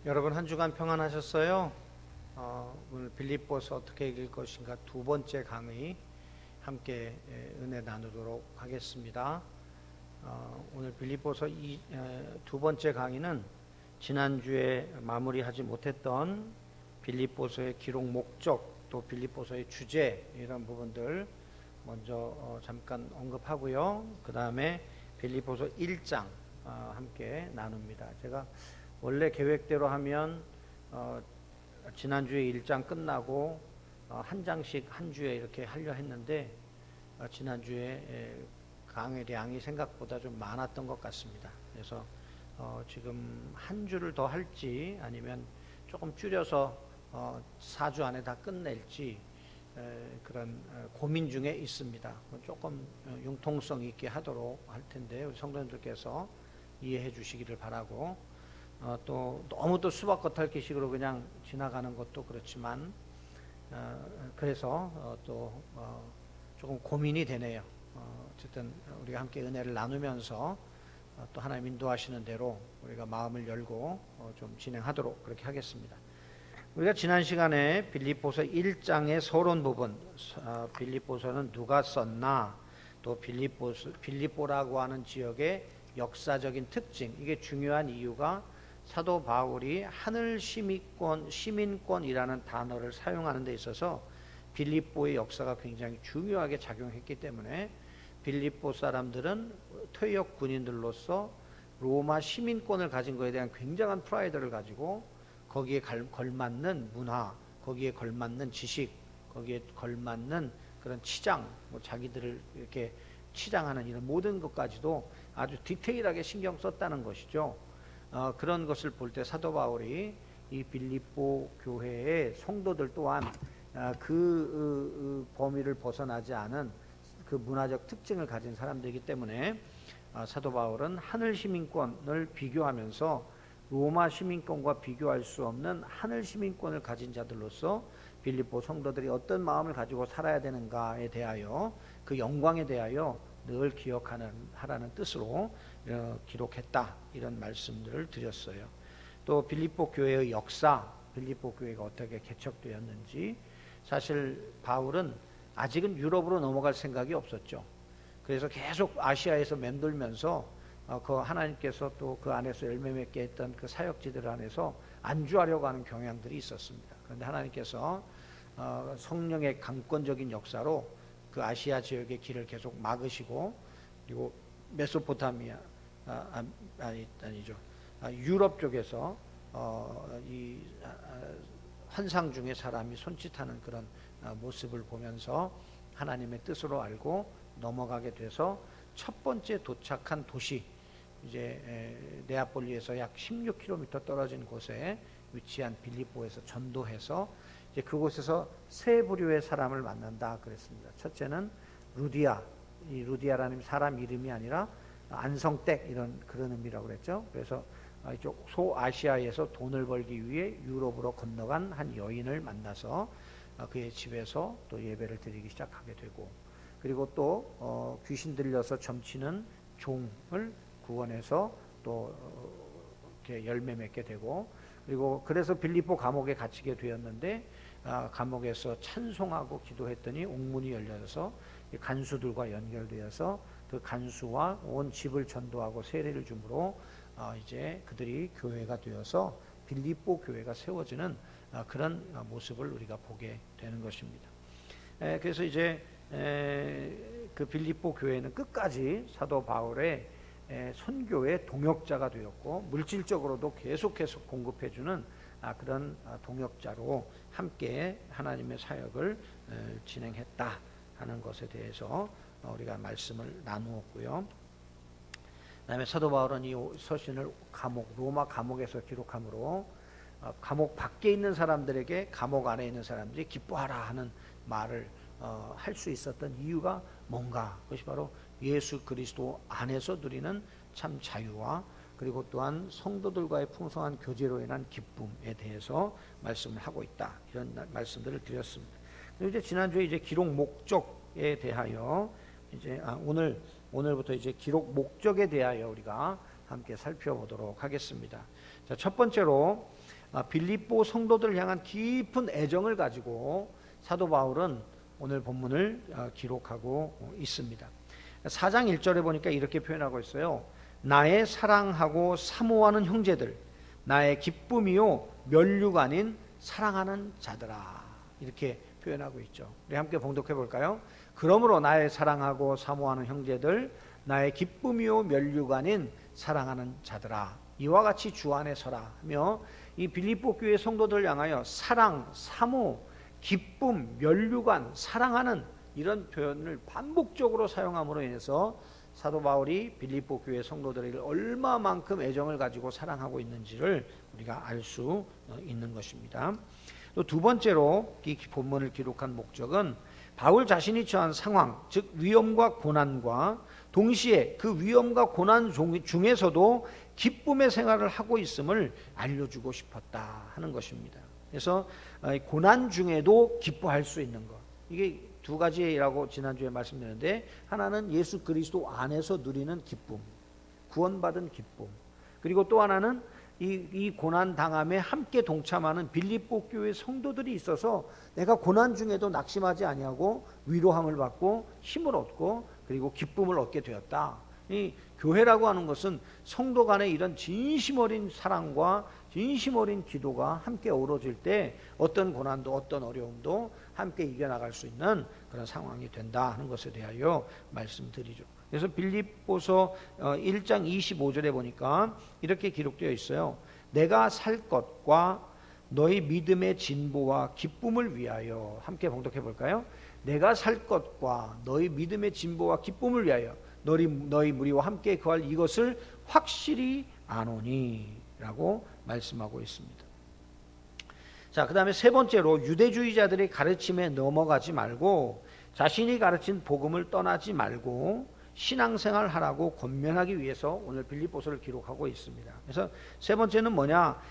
여러분 한 주간 평안하셨어요? 오늘 빌립보서 어떻게 읽을 것인가 두 번째 강의 함께 은혜 나누도록 하겠습니다. 오늘 빌립보서 두 번째 강의는 지난주에 마무리하지 못했던 빌립보서의 기록 목적 또 빌립보서의 주제 이런 부분들 먼저 잠깐 언급하고요. 그 다음에 빌립보서 1장 함께 나눕니다. 제가 원래 계획대로 하면 지난주에 1장 끝나고 한 장씩 한 주에 이렇게 하려 했는데 지난주에 강의량이 생각보다 좀 많았던 것 같습니다. 그래서 지금 한 주를 더 할지 아니면 조금 줄여서 4주 안에 다 끝낼지 그런 고민 중에 있습니다. 조금 융통성 있게 하도록 할 텐데 우리 성도님들께서 이해해 주시기를 바라고 또 너무 또 수박 겉핥기식으로 그냥 지나가는 것도 그렇지만 그래서 또 조금 고민이 되네요. 어쨌든 우리가 함께 은혜를 나누면서 또 하나님 인도하시는 대로 우리가 마음을 열고 좀 진행하도록 그렇게 하겠습니다. 우리가 지난 시간에 빌립보서 1장의 서론 부분, 빌립보서는 누가 썼나, 또 빌립보라고 하는 지역의 역사적인 특징, 이게 중요한 이유가 사도 바울이 하늘 시민권이라는 단어를 사용하는 데 있어서 빌립보의 역사가 굉장히 중요하게 작용했기 때문에 빌립보 사람들은 퇴역 군인들로서 로마 시민권을 가진 것에 대한 굉장한 프라이드를 가지고 거기에 걸맞는 문화, 거기에 걸맞는 지식, 거기에 걸맞는 그런 치장, 자기들을 이렇게 치장하는 이런 모든 것까지도 아주 디테일하게 신경 썼다는 것이죠. 그런 것을 볼 때 사도 바울이 이 빌립보 교회의 성도들 또한 그 범위를 벗어나지 않은 그 문화적 특징을 가진 사람들이기 때문에 사도 바울은 하늘 시민권을 비교하면서 로마 시민권과 비교할 수 없는 하늘 시민권을 가진 자들로서 빌립보 성도들이 어떤 마음을 가지고 살아야 되는가에 대하여 그 영광에 대하여 늘 기억하라는 뜻으로 기록했다 이런 말씀들을 드렸어요. 또 빌립보 교회의 역사, 빌립보 교회가 어떻게 개척되었는지 사실 바울은 아직은 유럽으로 넘어갈 생각이 없었죠. 그래서 계속 아시아에서 맴돌면서 그 하나님께서 또 그 안에서 열매 맺게 했던 그 사역지들 안에서 안주하려고 하는 경향들이 있었습니다. 그런데 하나님께서 성령의 강권적인 역사로 그 아시아 지역의 길을 계속 막으시고 그리고 메소포타미아 아니죠. 유럽 쪽에서 이 환상 중에 사람이 손짓하는 그런 모습을 보면서 하나님의 뜻으로 알고 넘어가게 돼서 첫 번째 도착한 도시 이제 네아폴리에서 약 16km 떨어진 곳에 위치한 빌립보에서 전도해서 이제 그곳에서 세 부류의 사람을 만난다 그랬습니다. 첫째는 루디아, 이 루디아라는 사람 이름이 아니라 안성댁 이런 그런 의미라고 그랬죠. 그래서 이쪽 소아시아에서 돈을 벌기 위해 유럽으로 건너간 한 여인을 만나서 그의 집에서 또 예배를 드리기 시작하게 되고, 그리고 또 귀신 들려서 점치는 종을 구원해서 또 이렇게 열매 맺게 되고, 그리고 그래서 빌립보 감옥에 갇히게 되었는데 감옥에서 찬송하고 기도했더니 옥문이 열려서 간수들과 연결되어서 그 간수와 온 집을 전도하고 세례를 줌으로 이제 그들이 교회가 되어서 빌립보 교회가 세워지는 그런 모습을 우리가 보게 되는 것입니다. 그래서 이제 그 빌립보 교회는 끝까지 사도 바울의 선교의 동역자가 되었고 물질적으로도 계속해서 공급해주는 그런 동역자로 함께 하나님의 사역을 진행했다 하는 것에 대해서 우리가 말씀을 나누었고요. 그 다음에 사도 바울은 이 서신을 로마 감옥에서 기록하므로 감옥 밖에 있는 사람들에게 감옥 안에 있는 사람들이 기뻐하라 하는 말을 할 수 있었던 이유가 뭔가, 그것이 바로 예수 그리스도 안에서 누리는 참 자유와 그리고 또한 성도들과의 풍성한 교제로 인한 기쁨에 대해서 말씀을 하고 있다 이런 말씀들을 드렸습니다. 이제 지난주에 이제 기록 목적에 대하여 이제 오늘부터 이제 기록 목적에 대하여 우리가 함께 살펴보도록 하겠습니다. 자, 첫 번째로 빌립보 성도들을 향한 깊은 애정을 가지고 사도 바울은 오늘 본문을 기록하고 있습니다. 4장 1절에 보니까 이렇게 표현하고 있어요. 나의 사랑하고 사모하는 형제들, 나의 기쁨이요 면류가 아닌 사랑하는 자들아, 이렇게 표현하고 있죠. 우리 함께 봉독해 볼까요? 그러므로 나의 사랑하고 사모하는 형제들, 나의 기쁨이요 면류가 아닌 사랑하는 자들아, 이와 같이 주 안에 서라 하며 이 빌립보 교회 성도들을 향하여 사랑, 사모, 기쁨, 면류관, 사랑하는 이런 표현을 반복적으로 사용함으로 인해서 사도 바울이 빌립보 교회 성도들을 얼마만큼 애정을 가지고 사랑하고 있는지를 우리가 알 수 있는 것입니다. 또 두 번째로 이 본문을 기록한 목적은 바울 자신이 처한 상황, 즉 위험과 고난과 동시에 그 위험과 고난 중에서도 기쁨의 생활을 하고 있음을 알려주고 싶었다 하는 것입니다. 그래서 고난 중에도 기뻐할 수 있는 것, 이게 두 가지라고 지난주에 말씀드렸는데, 하나는 예수 그리스도 안에서 누리는 기쁨, 구원받은 기쁨, 그리고 또 하나는 이 고난 당함에 함께 동참하는 빌립보 교회 성도들이 있어서 내가 고난 중에도 낙심하지 아니하고 위로함을 받고 힘을 얻고 그리고 기쁨을 얻게 되었다. 이 교회라고 하는 것은 성도 간의 이런 진심 어린 사랑과 진심 어린 기도가 함께 어우러질 때 어떤 고난도 어떤 어려움도 함께 이겨나갈 수 있는 그런 상황이 된다 하는 것에 대하여 말씀드리죠. 그래서 빌립보서 1장 25절에 보니까 이렇게 기록되어 있어요. 내가 살 것과 너희 믿음의 진보와 기쁨을 위하여, 함께 봉독해 볼까요? 내가 살 것과 너희 믿음의 진보와 기쁨을 위하여 너희 무리와 함께 거할 이것을 확실히 아노니 라고 말씀하고 있습니다. 자, 그 다음에 세 번째로 유대주의자들의 가르침에 넘어가지 말고 자신이 가르친 복음을 떠나지 말고 신앙생활 하라고 권면하기 위해서 오늘 빌립보서를 기록하고 있습니다. 그래서 세 번째는 뭐냐?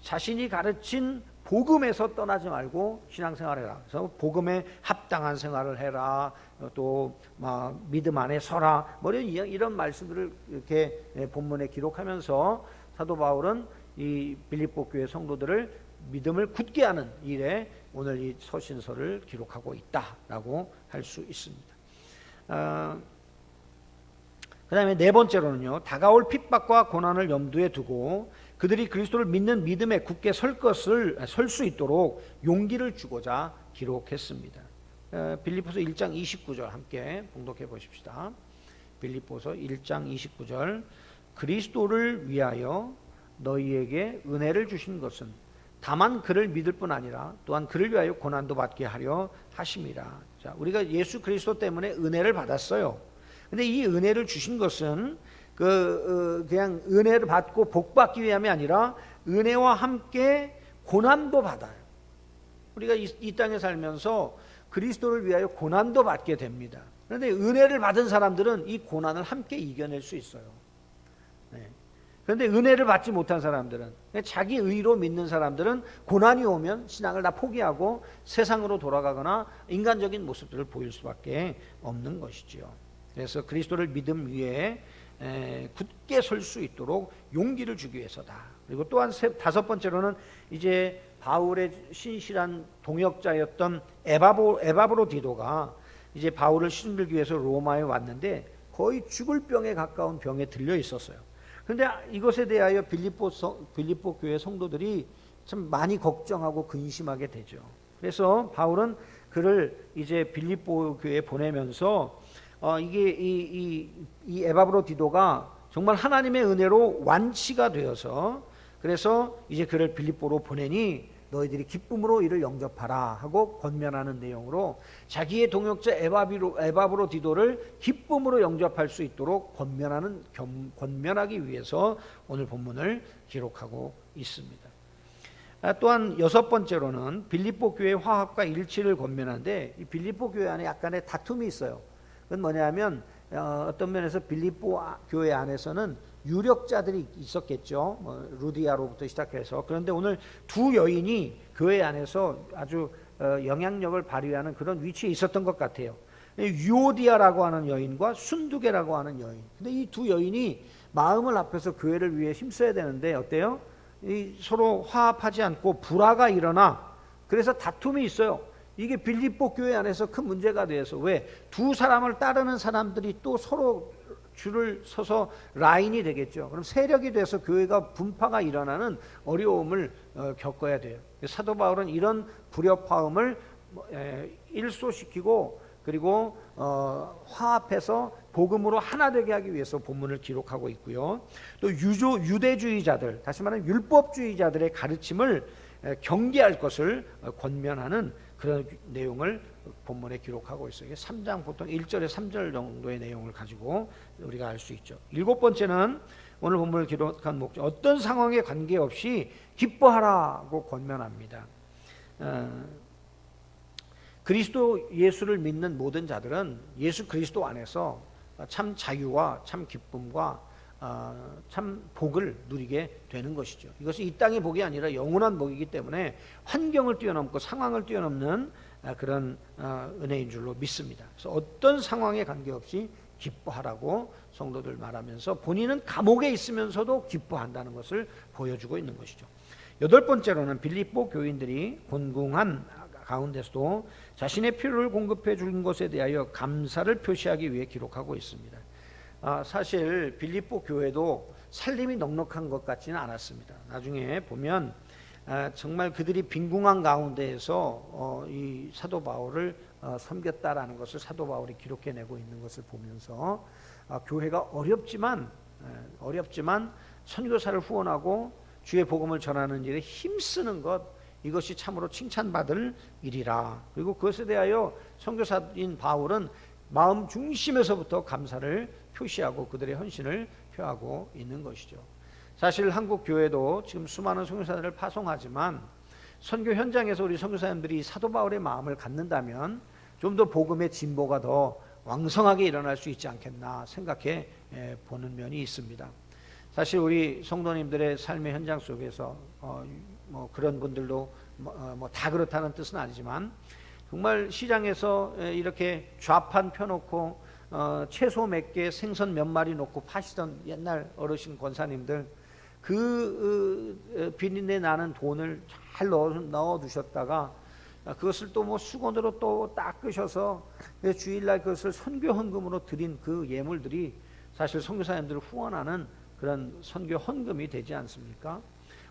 자신이 가르친 복음에서 떠나지 말고 신앙생활을 해라. 그래서 복음에 합당한 생활을 해라. 또 믿음 안에 서라. 뭐 이런 말씀들을 이렇게 본문에 기록하면서 사도 바울은 이 빌립보 교회 성도들을 믿음을 굳게 하는 일에 오늘 이 서신서를 기록하고 있다라고 할 수 있습니다. 그 다음에 네 번째로는요, 다가올 핍박과 고난을 염두에 두고 그들이 그리스도를 믿는 믿음에 굳게 설 수 있도록 용기를 주고자 기록했습니다. 빌립보서 1장 29절 함께 봉독해 보십시다. 빌립보서 1장 29절, 그리스도를 위하여 너희에게 은혜를 주신 것은 다만 그를 믿을 뿐 아니라 또한 그를 위하여 고난도 받게 하려 하심이라. 자, 우리가 예수 그리스도 때문에 은혜를 받았어요. 근데 이 은혜를 주신 것은 그냥 은혜를 받고 복 받기 위함이 아니라 은혜와 함께 고난도 받아요. 우리가 이 땅에 살면서 그리스도를 위하여 고난도 받게 됩니다. 그런데 은혜를 받은 사람들은 이 고난을 함께 이겨낼 수 있어요. 네. 그런데 은혜를 받지 못한 사람들은, 자기 의로 믿는 사람들은 고난이 오면 신앙을 다 포기하고 세상으로 돌아가거나 인간적인 모습들을 보일 수밖에 없는 것이지요. 그래서 그리스도를 믿음 위에 굳게 설 수 있도록 용기를 주기 위해서다. 그리고 또한 다섯 번째로는 이제 바울의 신실한 동역자였던 에바브로디도가 이제 바울을 신들기 위해서 로마에 왔는데 거의 죽을 병에 가까운 병에 들려 있었어요. 그런데 이것에 대하여 빌립보 교회 성도들이 참 많이 걱정하고 근심하게 되죠. 그래서 바울은 그를 이제 빌립보 교회에 보내면서 이게 이 에바브로디도가 정말 하나님의 은혜로 완치가 되어서, 그래서 이제 그를 빌립보로 보내니 너희들이 기쁨으로 이를 영접하라 하고 권면하는 내용으로 자기의 동역자 에바브로디도를 기쁨으로 영접할 수 있도록 권면하기 위해서 오늘 본문을 기록하고 있습니다. 또한 여섯 번째로는 빌립보 교회 화합과 일치를 권면하는데, 이 빌립보 교회 안에 약간의 다툼이 있어요. 그건 뭐냐면 어떤 면에서 빌립보 교회 안에서는 유력자들이 있었겠죠. 루디아로부터 시작해서. 그런데 오늘 두 여인이 교회 안에서 아주 영향력을 발휘하는 그런 위치에 있었던 것 같아요. 유오디아라고 하는 여인과 순두계라고 하는 여인. 근데 이 두 여인이 마음을 합해서 교회를 위해 힘써야 되는데 어때요? 서로 화합하지 않고 불화가 일어나 그래서 다툼이 있어요. 이게 빌립보 교회 안에서 큰 문제가 돼서 왜? 두 사람을 따르는 사람들이 또 서로 줄을 서서 라인이 되겠죠. 그럼 세력이 돼서 교회가 분파가 일어나는 어려움을 겪어야 돼요. 사도 바울은 이런 불협화음을 일소시키고 그리고 화합해서 복음으로 하나 되게 하기 위해서 본문을 기록하고 있고요. 또 유대주의자들, 다시 말하면 율법주의자들의 가르침을 경계할 것을 권면하는 그런 내용을 본문에 기록하고 있어요. 3장 보통 1절에 3절 정도의 내용을 가지고 우리가 알 수 있죠. 7번째는 오늘 본문을 기록한 목적, 어떤 상황에 관계없이 기뻐하라고 권면합니다. 그리스도 예수를 믿는 모든 자들은 예수 그리스도 안에서 참 자유와 참 기쁨과 참 복을 누리게 되는 것이죠. 이것은 이 땅의 복이 아니라 영원한 복이기 때문에 환경을 뛰어넘고 상황을 뛰어넘는 그런 은혜인 줄로 믿습니다. 그래서 어떤 상황에 관계없이 기뻐하라고 성도들 말하면서 본인은 감옥에 있으면서도 기뻐한다는 것을 보여주고 있는 것이죠. 8번째로는 빌립보 교인들이 곤궁한 가운데서도 자신의 필요를 공급해 준 것에 대하여 감사를 표시하기 위해 기록하고 있습니다. 사실 빌립보 교회도 살림이 넉넉한 것 같지는 않았습니다. 나중에 보면 정말 그들이 빈궁한 가운데에서 이 사도 바울을 섬겼다라는 것을 사도 바울이 기록해내고 있는 것을 보면서 교회가 어렵지만 선교사를 후원하고 주의 복음을 전하는 일에 힘쓰는 것, 이것이 참으로 칭찬받을 일이라. 그리고 그것에 대하여 선교사인 바울은 마음 중심에서부터 감사를 표시하고 그들의 헌신을 표하고 있는 것이죠. 사실 한국 교회도 지금 수많은 선교사들을 파송하지만 선교 현장에서 우리 선교사님들이 사도 바울의 마음을 갖는다면 좀 더 복음의 진보가 더 왕성하게 일어날 수 있지 않겠나 생각해 보는 면이 있습니다. 사실 우리 성도님들의 삶의 현장 속에서 뭐 그런 분들도 뭐 다 그렇다는 뜻은 아니지만 정말 시장에서 이렇게 좌판 펴놓고 채소 몇 개, 생선 몇 마리 놓고 파시던 옛날 어르신 권사님들, 그 비린내 나는 돈을 잘 넣어 두셨다가 그것을 또 뭐 수건으로 또 닦으셔서 주일날 그것을 선교 헌금으로 드린 그 예물들이 사실 선교사님들을 후원하는 그런 선교 헌금이 되지 않습니까?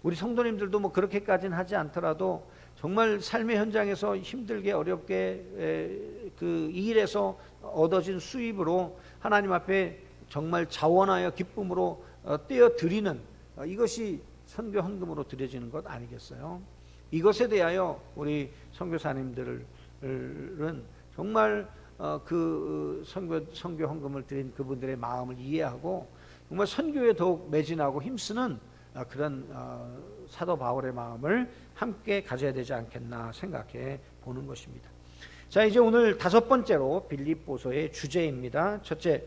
우리 성도님들도 뭐 그렇게까지는 하지 않더라도 정말 삶의 현장에서 힘들게 어렵게 그 일에서 얻어진 수입으로 하나님 앞에 정말 자원하여 기쁨으로 떼어 드리는 이것이 선교 헌금으로 드려지는 것 아니겠어요? 이것에 대하여 우리 선교사님들은 정말 그 선교 헌금을 드린 그분들의 마음을 이해하고 정말 선교에 더욱 매진하고 힘쓰는 그런 사도 바울의 마음을 함께 가져야 되지 않겠나 생각해 보는 것입니다. 자, 이제 오늘 5번째로 빌립보서의 주제입니다. 첫째,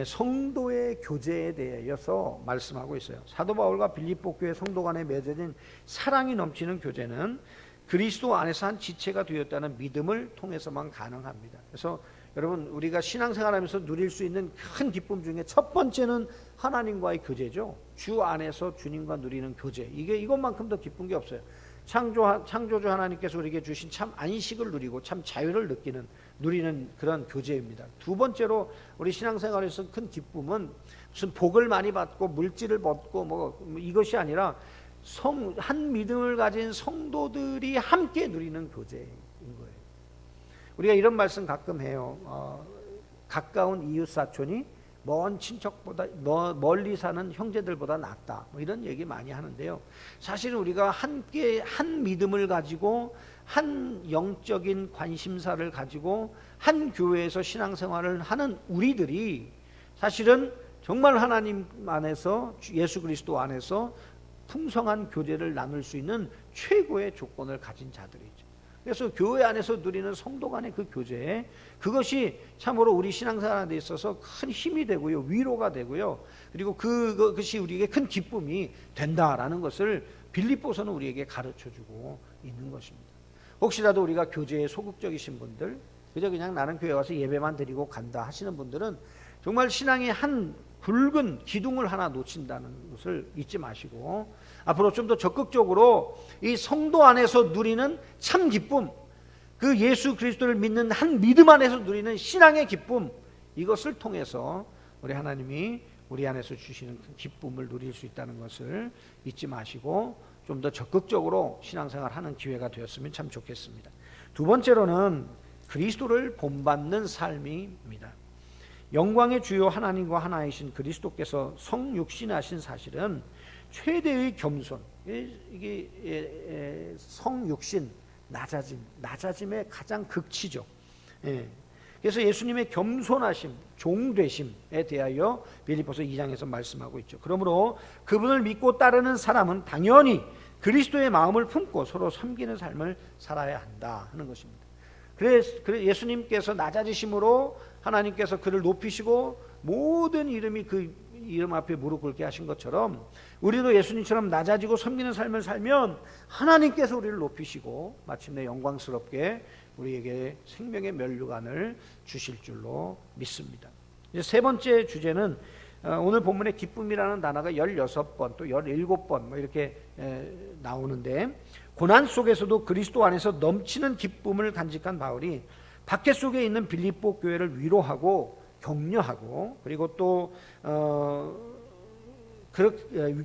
성도의 교제에 대해서 말씀하고 있어요. 사도 바울과 빌립보 교회 성도 간에 맺어진 사랑이 넘치는 교제는 그리스도 안에서 한 지체가 되었다는 믿음을 통해서만 가능합니다. 그래서 여러분, 우리가 신앙생활하면서 누릴 수 있는 큰 기쁨 중에 첫 번째는 하나님과의 교제죠. 주 안에서 주님과 누리는 교제. 이것만큼 더 기쁜 게 없어요. 창조주 하나님께서 우리에게 주신 참 안식을 누리고 참 자유를 누리는 그런 교제입니다. 두 번째로 우리 신앙생활에서 큰 기쁨은 무슨 복을 많이 받고 물질을 얻고 뭐 이것이 아니라 한 믿음을 가진 성도들이 함께 누리는 교제인 거예요. 우리가 이런 말씀 가끔 해요. 가까운 이웃 사촌이 먼 친척보다 멀리 사는 형제들보다 낫다. 뭐 이런 얘기 많이 하는데요. 사실은 우리가 함께 한 믿음을 가지고 한 영적인 관심사를 가지고 한 교회에서 신앙생활을 하는 우리들이 사실은 정말 하나님 안에서 예수 그리스도 안에서 풍성한 교제를 나눌 수 있는 최고의 조건을 가진 자들이죠. 그래서 교회 안에서 누리는 성도 간의 그 교제, 그것이 참으로 우리 신앙생활에 있어서 큰 힘이 되고요, 위로가 되고요, 그리고 그것이 우리에게 큰 기쁨이 된다라는 것을 빌립보서는 우리에게 가르쳐주고 있는 것입니다. 혹시라도 우리가 교제에 소극적이신 분들, 그냥 나는 교회 와서 예배만 드리고 간다 하시는 분들은 정말 신앙의 한 굵은 기둥을 하나 놓친다는 것을 잊지 마시고 앞으로 좀 더 적극적으로 이 성도 안에서 누리는 참 기쁨, 그 예수 그리스도를 믿는 한 믿음 안에서 누리는 신앙의 기쁨, 이것을 통해서 우리 하나님이 우리 안에서 주시는 그 기쁨을 누릴 수 있다는 것을 잊지 마시고 좀 더 적극적으로 신앙생활 하는 기회가 되었으면 참 좋겠습니다. 두 번째로는 그리스도를 본받는 삶입니다. 영광의 주요 하나님과 하나이신 그리스도께서 성육신하신 사실은 최대의 겸손, 이게 성육신, 낮아짐의 가장 극치죠. 그래서 예수님의 겸손하심, 종되심에 대하여 빌립보서 2장에서 말씀하고 있죠. 그러므로 그분을 믿고 따르는 사람은 당연히 그리스도의 마음을 품고 서로 섬기는 삶을 살아야 한다 하는 것입니다. 그래서 예수님께서 낮아지심으로 하나님께서 그를 높이시고 모든 이름이 그 이름 앞에 무릎 꿇게 하신 것처럼 우리도 예수님처럼 낮아지고 섬기는 삶을 살면 하나님께서 우리를 높이시고 마침내 영광스럽게 우리에게 생명의 면류관을 주실 줄로 믿습니다. 이제 세 번째 주제는 오늘 본문의 기쁨이라는 단어가 16번 또 17번 뭐 이렇게 나오는데 고난 속에서도 그리스도 안에서 넘치는 기쁨을 간직한 바울이 박해 속에 있는 빌립보 교회를 위로하고 격려하고 그리고 또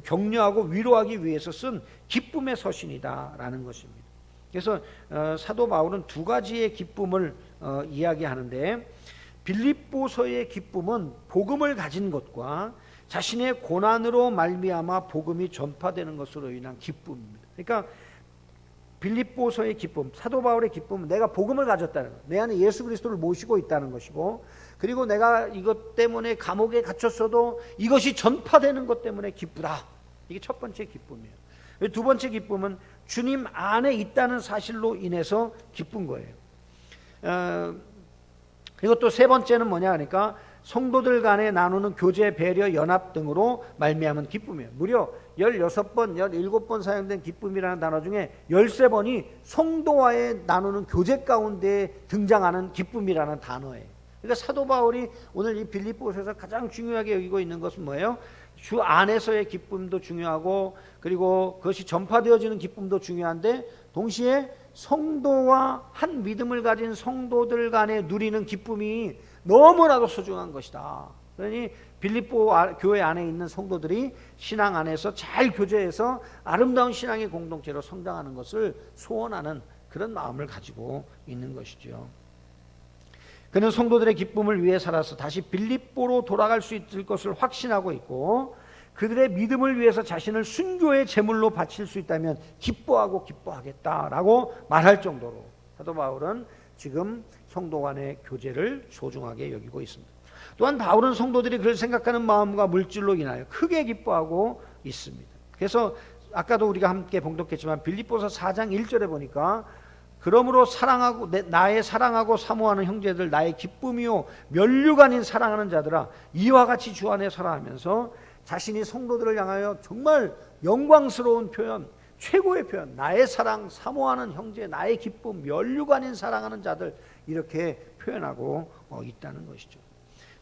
격려하고 위로하기 위해서 쓴 기쁨의 서신이다라는 것입니다. 그래서 사도 바울은 두 가지의 기쁨을 이야기하는데 빌립보서의 기쁨은 복음을 가진 것과 자신의 고난으로 말미암아 복음이 전파되는 것으로 인한 기쁨입니다. 그러니까 빌립보서의 기쁨, 사도 바울의 기쁨은 내가 복음을 가졌다는 것, 내 안에 예수 그리스도를 모시고 있다는 것이고 그리고 내가 이것 때문에 감옥에 갇혔어도 이것이 전파되는 것 때문에 기쁘다. 이게 첫 번째 기쁨이에요. 두 번째 기쁨은 주님 안에 있다는 사실로 인해서 기쁜 거예요. 그리고 또 세 번째는 뭐냐 하니까 성도들 간에 나누는 교제, 배려, 연합 등으로 말미암은 기쁨이에요. 무려 16번, 17번 사용된 기쁨이라는 단어 중에 13번이 성도와의 나누는 교제 가운데 등장하는 기쁨이라는 단어예요. 그러니까 사도 바울이 오늘 이 빌립보서에서 가장 중요하게 여기고 있는 것은 뭐예요? 주 안에서의 기쁨도 중요하고 그리고 그것이 전파되어지는 기쁨도 중요한데 동시에 성도와 한 믿음을 가진 성도들 간에 누리는 기쁨이 너무나도 소중한 것이다. 그러니 빌립보 교회 안에 있는 성도들이 신앙 안에서 잘 교제해서 아름다운 신앙의 공동체로 성장하는 것을 소원하는 그런 마음을 가지고 있는 것이죠. 그는 성도들의 기쁨을 위해 살아서 다시 빌립보로 돌아갈 수 있을 것을 확신하고 있고 그들의 믿음을 위해서 자신을 순교의 제물로 바칠 수 있다면 기뻐하고 기뻐하겠다라고 말할 정도로 사도 바울은 지금 성도 간의 교제를 소중하게 여기고 있습니다. 또한 바울은 성도들이 그를 생각하는 마음과 물질로 인하여 크게 기뻐하고 있습니다. 그래서 아까도 우리가 함께 봉독했지만 빌립보서 4장 1절에 보니까 그러므로 나의 사랑하고 사모하는 형제들 나의 기쁨이요 면류관인 사랑하는 자들아 이와 같이 주 안에 서라 하면서 자신이 성도들을 향하여 정말 영광스러운 표현, 최고의 표현, 나의 사랑, 사모하는 형제, 나의 기쁨, 면류관인 사랑하는 자들 이렇게 표현하고 있다는 것이죠.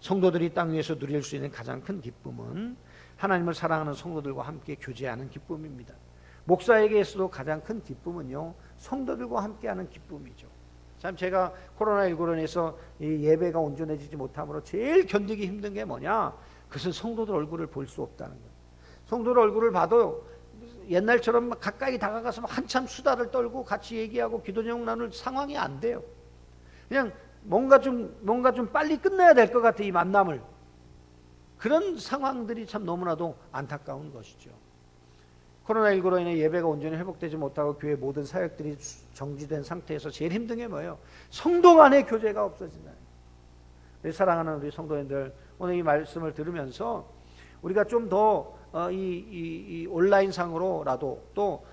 성도들이 땅 위에서 누릴 수 있는 가장 큰 기쁨은 하나님을 사랑하는 성도들과 함께 교제하는 기쁨입니다. 목사에게서도 가장 큰 기쁨은요 성도들과 함께하는 기쁨이죠. 참 제가 코로나19로 인해서 이 예배가 온전해지지 못함으로 제일 견디기 힘든 게 뭐냐? 그것은 성도들 얼굴을 볼 수 없다는 거예요. 성도들 얼굴을 봐도 옛날처럼 가까이 다가가서 한참 수다를 떨고 같이 얘기하고 기도 제목 나눌 상황이 안 돼요. 그냥 뭔가 좀 빨리 끝내야 될 것 같아 이 만남을. 그런 상황들이 참 너무나도 안타까운 것이죠. 코로나19로 인해 예배가 온전히 회복되지 못하고 교회 모든 사역들이 정지된 상태에서 제일 힘든 게 뭐예요? 성도 간의 교제가 없어진다. 우리 사랑하는 우리 성도님들 오늘 이 말씀을 들으면서 우리가 좀 더 이 온라인상으로라도 또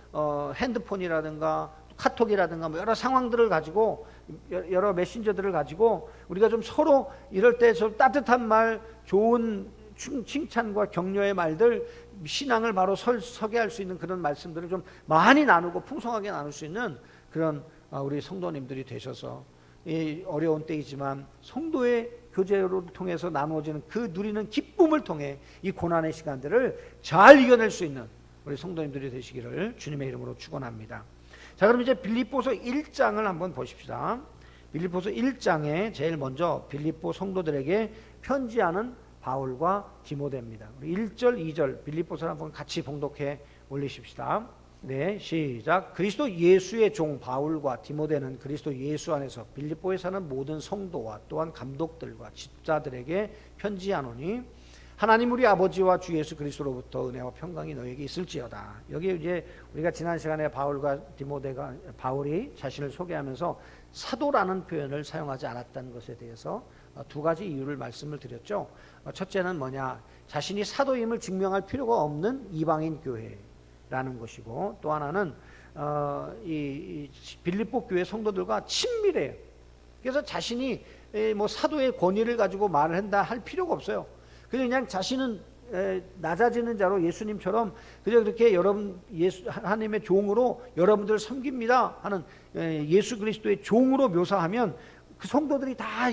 핸드폰이라든가 카톡이라든가 뭐 여러 상황들을 가지고 여러 메신저들을 가지고 우리가 좀 서로 이럴 때 좀 따뜻한 말, 좋은 칭찬과 격려의 말들, 신앙을 바로 서게 할 수 있는 그런 말씀들을 좀 많이 나누고 풍성하게 나눌 수 있는 그런 우리 성도님들이 되셔서 이 어려운 때이지만 성도의 교제를 통해서 나누어지는 그 누리는 기쁨을 통해 이 고난의 시간들을 잘 이겨낼 수 있는 우리 성도님들이 되시기를 주님의 이름으로 축원합니다. 자, 그럼 이제 빌립보서 1장을 한번 보십시다. 빌립보서 1장에 제일 먼저 빌립보 성도들에게 편지하는 바울과 디모데입니다. 1절, 2절 빌립보서를 한번 같이 봉독해 올리십시다. 네, 시작. 그리스도 예수의 종 바울과 디모데는 그리스도 예수 안에서 빌립보에 사는 모든 성도와 또한 감독들과 집자들에게 편지하노니 하나님 우리 아버지와 주 예수 그리스도로부터 은혜와 평강이 너에게 있을지어다. 여기 이제 우리가 지난 시간에 바울이 자신을 소개하면서 사도라는 표현을 사용하지 않았다는 것에 대해서 두 가지 이유를 말씀을 드렸죠. 첫째는 뭐냐, 자신이 사도임을 증명할 필요가 없는 이방인 교회라는 것이고, 또 하나는 이 빌립보 교회 성도들과 친밀해요. 그래서 자신이 뭐 사도의 권위를 가지고 말을 한다 할 필요가 없어요. 그냥 자신은 낮아지는 자로 예수님처럼 그냥 그렇게 여러분 하나님의 종으로 여러분들을 섬깁니다 하는 예수 그리스도의 종으로 묘사하면 그 성도들이 다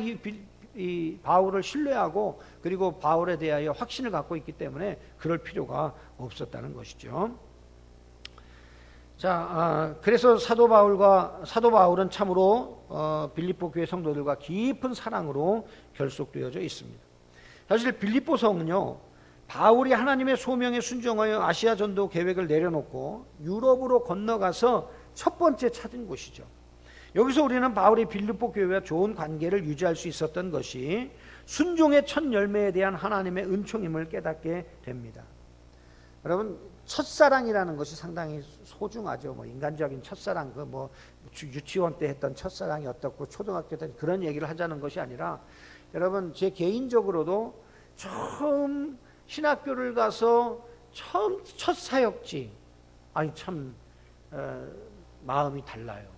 이 바울을 신뢰하고 그리고 바울에 대하여 확신을 갖고 있기 때문에 그럴 필요가 없었다는 것이죠. 자, 그래서 사도 바울은 참으로 빌립보 교회 성도들과 깊은 사랑으로 결속되어져 있습니다. 사실 빌립보성은요, 바울이 하나님의 소명에 순종하여 아시아 전도 계획을 내려놓고 유럽으로 건너가서 첫 번째 찾은 곳이죠. 여기서 우리는 바울이 빌립보 교회와 좋은 관계를 유지할 수 있었던 것이 순종의 첫 열매에 대한 하나님의 은총임을 깨닫게 됩니다. 여러분, 첫사랑이라는 것이 상당히 소중하죠. 뭐 인간적인 첫사랑, 뭐 유치원 때 했던 첫사랑이 어떻고 초등학교 때 그런 얘기를 하자는 것이 아니라, 여러분 제 개인적으로도 처음 신학교를 가서 처음 첫 사역지, 아니 참 마음이 달라요.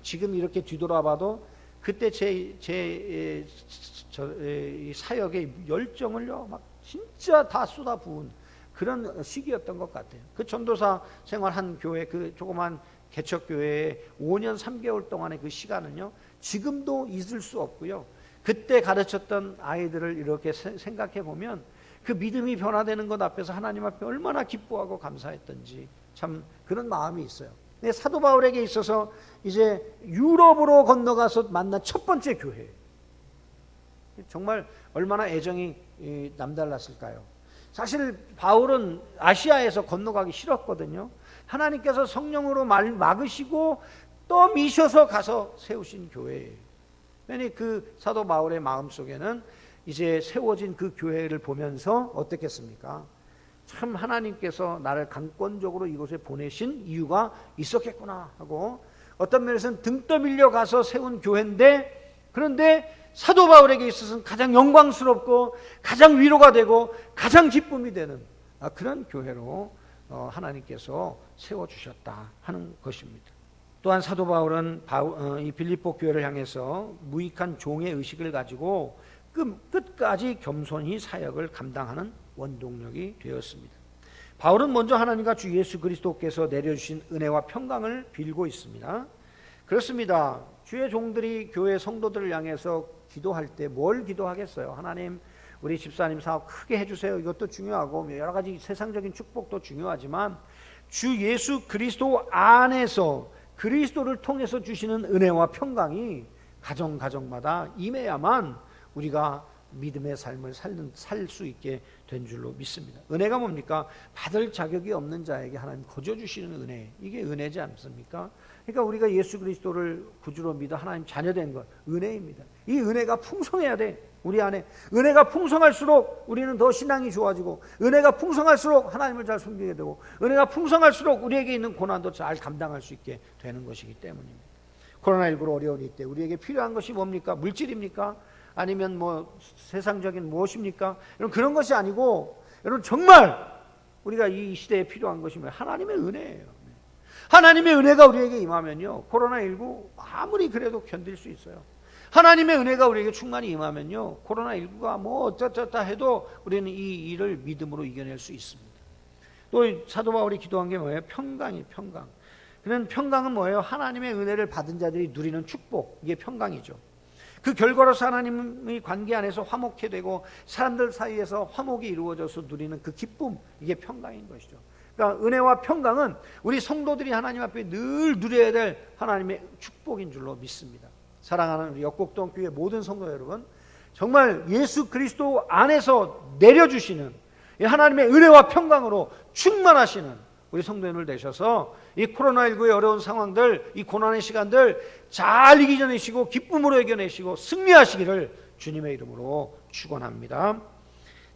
지금 이렇게 뒤돌아봐도 그때 제 사역의 열정을요 막 진짜 다 쏟아부은 그런 시기였던 것 같아요. 그 전도사 생활한 교회, 그 조그만 개척교회에 5년 3개월 동안의 그 시간은요 지금도 잊을 수 없고요. 그때 가르쳤던 아이들을 이렇게 생각해 보면 그 믿음이 변화되는 것 앞에서 하나님 앞에 얼마나 기뻐하고 감사했던지 참 그런 마음이 있어요. 근데 사도 바울에게 있어서 이제 유럽으로 건너가서 만난 첫 번째 교회, 정말 얼마나 애정이 남달랐을까요? 사실 바울은 아시아에서 건너가기 싫었거든요. 하나님께서 성령으로 막으시고 또 미셔서 가서 세우신 교회예요. 그러니 그 사도 바울의 마음속에는 이제 세워진 그 교회를 보면서 어떻겠습니까? 참 하나님께서 나를 강권적으로 이곳에 보내신 이유가 있었겠구나 하고, 어떤 면에서는 등 떠밀려 가서 세운 교회인데, 그런데 사도 바울에게 있어서는 가장 영광스럽고 가장 위로가 되고 가장 기쁨이 되는 그런 교회로 하나님께서 세워주셨다 하는 것입니다. 또한 사도 바울은 이 빌립보 교회를 향해서 무익한 종의 의식을 가지고 끝까지 겸손히 사역을 감당하는 원동력이 되었습니다. 바울은 먼저 하나님과 주 예수 그리스도께서 내려주신 은혜와 평강을 빌고 있습니다. 그렇습니다. 주의 종들이 교회 성도들을 향해서 기도할 때 뭘 기도하겠어요? 하나님, 우리 집사님 사업 크게 해주세요. 이것도 중요하고 여러 가지 세상적인 축복도 중요하지만 주 예수 그리스도 안에서 그리스도를 통해서 주시는 은혜와 평강이 가정마다 임해야만 우리가 믿음의 삶을 살 수 있게 된 줄로 믿습니다. 은혜가 뭡니까? 받을 자격이 없는 자에게 하나님 거저 주시는 은혜, 이게 은혜지 않습니까? 그러니까 우리가 예수 그리스도를 구주로 믿어 하나님 자녀된 것, 은혜입니다. 이 은혜가 풍성해야 돼. 우리 안에 은혜가 풍성할수록 우리는 더 신앙이 좋아지고, 은혜가 풍성할수록 하나님을 잘 섬기게 되고, 은혜가 풍성할수록 우리에게 있는 고난도 잘 감당할 수 있게 되는 것이기 때문입니다. 코로나19로 어려운 이때 우리에게 필요한 것이 뭡니까? 물질입니까? 아니면 뭐 세상적인 무엇입니까? 여러분, 그런 것이 아니고, 여러분 정말 우리가 이 시대에 필요한 것이 뭐예요? 하나님의 은혜예요. 하나님의 은혜가 우리에게 임하면요, 코로나19 아무리 그래도 견딜 수 있어요. 하나님의 은혜가 우리에게 충만히 임하면요, 코로나19가 뭐 어쩌다 해도 우리는 이 일을 믿음으로 이겨낼 수 있습니다. 또 사도 바울이 기도한 게 뭐예요? 평강이 평강. 그런 평강은 뭐예요? 하나님의 은혜를 받은 자들이 누리는 축복, 이게 평강이죠. 그 결과로서 하나님의 관계 안에서 화목해 되고 사람들 사이에서 화목이 이루어져서 누리는 그 기쁨, 이게 평강인 것이죠. 그러니까 은혜와 평강은 우리 성도들이 하나님 앞에 늘 누려야 될 하나님의 축복인 줄로 믿습니다. 사랑하는 우리 역곡동 교회 모든 성도 여러분, 정말 예수 그리스도 안에서 내려주시는 이 하나님의 은혜와 평강으로 충만하시는 우리 성도님들 되셔서 이 코로나19의 어려운 상황들, 이 고난의 시간들 잘 이겨내시고 기쁨으로 이겨내시고 승리하시기를 주님의 이름으로 축원합니다.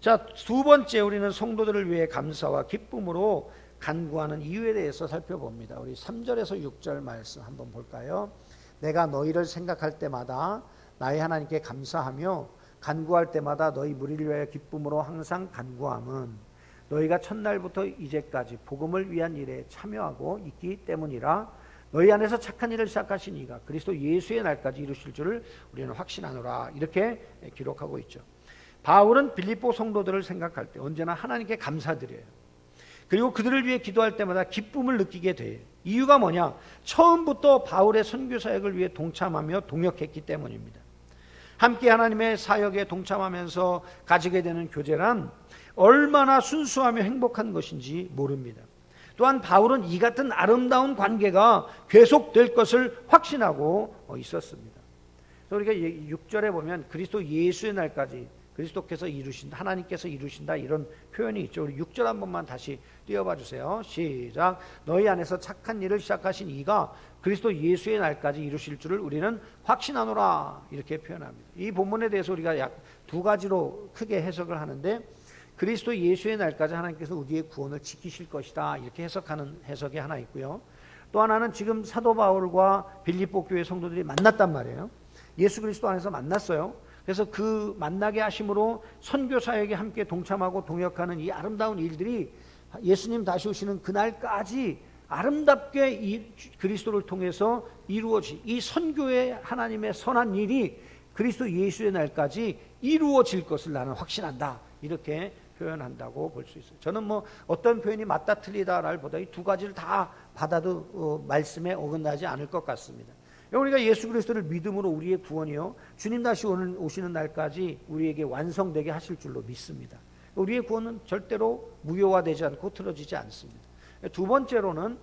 자, 두 번째, 우리는 성도들을 위해 감사와 기쁨으로 간구하는 이유에 대해서 살펴봅니다. 우리 3절에서 6절 말씀 한번 볼까요? 내가 너희를 생각할 때마다 나의 하나님께 감사하며 간구할 때마다 너희 무리를 위하여 기쁨으로 항상 간구함은 너희가 첫날부터 이제까지 복음을 위한 일에 참여하고 있기 때문이라. 너희 안에서 착한 일을 시작하신 이가 그리스도 예수의 날까지 이루실 줄을 우리는 확신하노라. 이렇게 기록하고 있죠. 바울은 빌립보 성도들을 생각할 때 언제나 하나님께 감사드려요. 그리고 그들을 위해 기도할 때마다 기쁨을 느끼게 돼요. 이유가 뭐냐? 처음부터 바울의 선교 사역을 위해 동참하며 동역했기 때문입니다. 함께 하나님의 사역에 동참하면서 가지게 되는 교제란 얼마나 순수하며 행복한 것인지 모릅니다. 또한 바울은 이 같은 아름다운 관계가 계속될 것을 확신하고 있었습니다. 그래서 우리가 6절에 보면 그리스도 예수의 날까지 그리스도께서 이루신다, 하나님께서 이루신다, 이런 표현이 있죠. 우리 6절 한 번만 다시 띄워봐 주세요. 시작. 너희 안에서 착한 일을 시작하신 이가 그리스도 예수의 날까지 이루실 줄을 우리는 확신하노라. 이렇게 표현합니다. 이 본문에 대해서 우리가 약 두 가지로 크게 해석을 하는데, 그리스도 예수의 날까지 하나님께서 우리의 구원을 지키실 것이다, 이렇게 해석하는 해석이 하나 있고요. 또 하나는 지금 사도 바울과 빌립보 교회 성도들이 만났단 말이에요. 예수 그리스도 안에서 만났어요. 그래서 그 만나게 하심으로 선교 사역에 함께 동참하고 동역하는 이 아름다운 일들이 예수님 다시 오시는 그날까지 아름답게 이 그리스도를 통해서 이루어지, 이 선교의 하나님의 선한 일이 그리스도 예수의 날까지 이루어질 것을 나는 확신한다, 이렇게 표현한다고 볼 수 있어요. 저는 뭐 어떤 표현이 맞다 틀리다를 보다 이 두 가지를 다 받아도 말씀에 어긋나지 않을 것 같습니다. 우리가 예수 그리스도를 믿음으로 우리의 구원이요, 주님 다시 오시는 날까지 우리에게 완성되게 하실 줄로 믿습니다. 우리의 구원은 절대로 무효화되지 않고 틀어지지 않습니다. 두 번째로는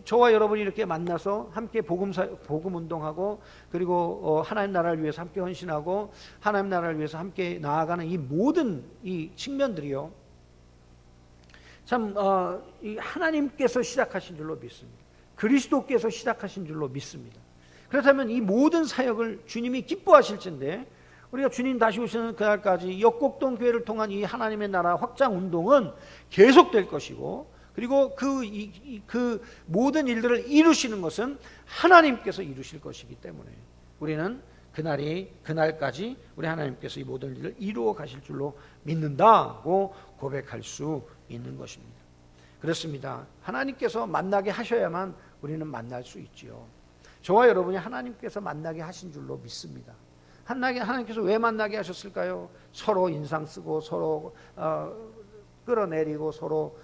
저와 여러분이 이렇게 만나서 함께 복음 운동하고, 그리고 하나님 나라를 위해서 함께 헌신하고 하나님 나라를 위해서 함께 나아가는 이 모든 이 측면들이요, 참 이 하나님께서 시작하신 줄로 믿습니다. 그리스도께서 시작하신 줄로 믿습니다. 그렇다면 이 모든 사역을 주님이 기뻐하실진데, 우리가 주님 다시 오시는 그날까지 역곡동 교회를 통한 이 하나님의 나라 확장 운동은 계속될 것이고, 그리고 그 모든 일들을 이루시는 것은 하나님께서 이루실 것이기 때문에 우리는 그날까지 우리 하나님께서 이 모든 일을 이루어 가실 줄로 믿는다고 고백할 수 있는 것입니다. 그렇습니다. 하나님께서 만나게 하셔야만 우리는 만날 수 있지요. 저와 여러분이 하나님께서 만나게 하신 줄로 믿습니다. 하나님께서 왜 만나게 하셨을까요? 서로 인상 쓰고 서로 끌어내리고 서로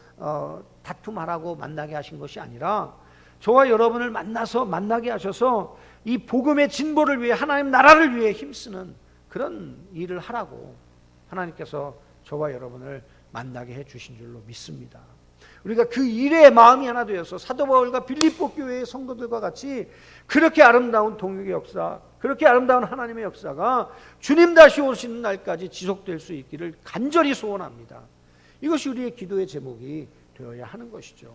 다툼하라고 만나게 하신 것이 아니라, 저와 여러분을 만나게 하셔서 이 복음의 진보를 위해, 하나님 나라를 위해 힘쓰는 그런 일을 하라고 하나님께서 저와 여러분을 만나게 해주신 줄로 믿습니다. 우리가 그 일에 마음이 하나 되어서 사도 바울과 빌립보 교회의 성도들과 같이 그렇게 아름다운 동역의 역사, 그렇게 아름다운 하나님의 역사가 주님 다시 오시는 날까지 지속될 수 있기를 간절히 소원합니다. 이것이 우리의 기도의 제목이 되어야 하는 것이죠.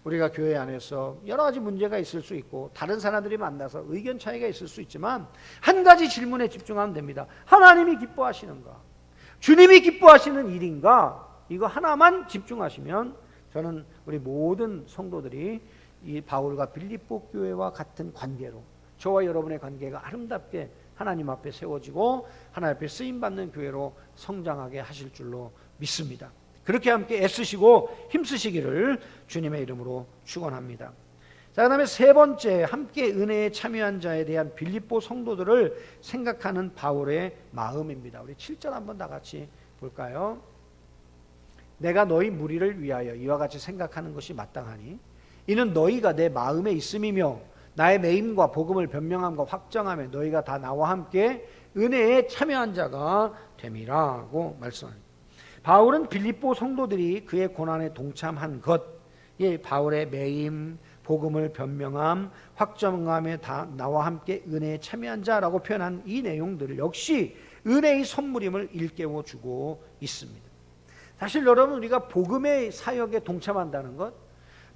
우리가 교회 안에서 여러 가지 문제가 있을 수 있고 다른 사람들이 만나서 의견 차이가 있을 수 있지만 한 가지 질문에 집중하면 됩니다. 하나님이 기뻐하시는가? 주님이 기뻐하시는 일인가? 이거 하나만 집중하시면 저는 우리 모든 성도들이 이 바울과 빌립보 교회와 같은 관계로 저와 여러분의 관계가 아름답게 하나님 앞에 세워지고 하나님 앞에 쓰임받는 교회로 성장하게 하실 줄로 믿습니다. 그렇게 함께 애쓰시고 힘쓰시기를 주님의 이름으로 축원합니다. 자, 그다음에 세 번째, 함께 은혜에 참여한 자에 대한 빌립보 성도들을 생각하는 바울의 마음입니다. 우리 7절 한번 다 같이 볼까요? 내가 너희 무리를 위하여 이와 같이 생각하는 것이 마땅하니 이는 너희가 내 마음에 있음이며 나의 매임과 복음을 변명함과 확정함에 너희가 다 나와 함께 은혜에 참여한 자가 됨이라고 말씀합니다. 바울은 빌립보 성도들이 그의 고난에 동참한 것, 바울의 매임, 복음을 변명함, 확정함에 다 나와 함께 은혜에 참여한 자라고 표현한 이 내용들을 역시 은혜의 선물임을 일깨워 주고 있습니다. 사실 여러분, 우리가 복음의 사역에 동참한다는 것,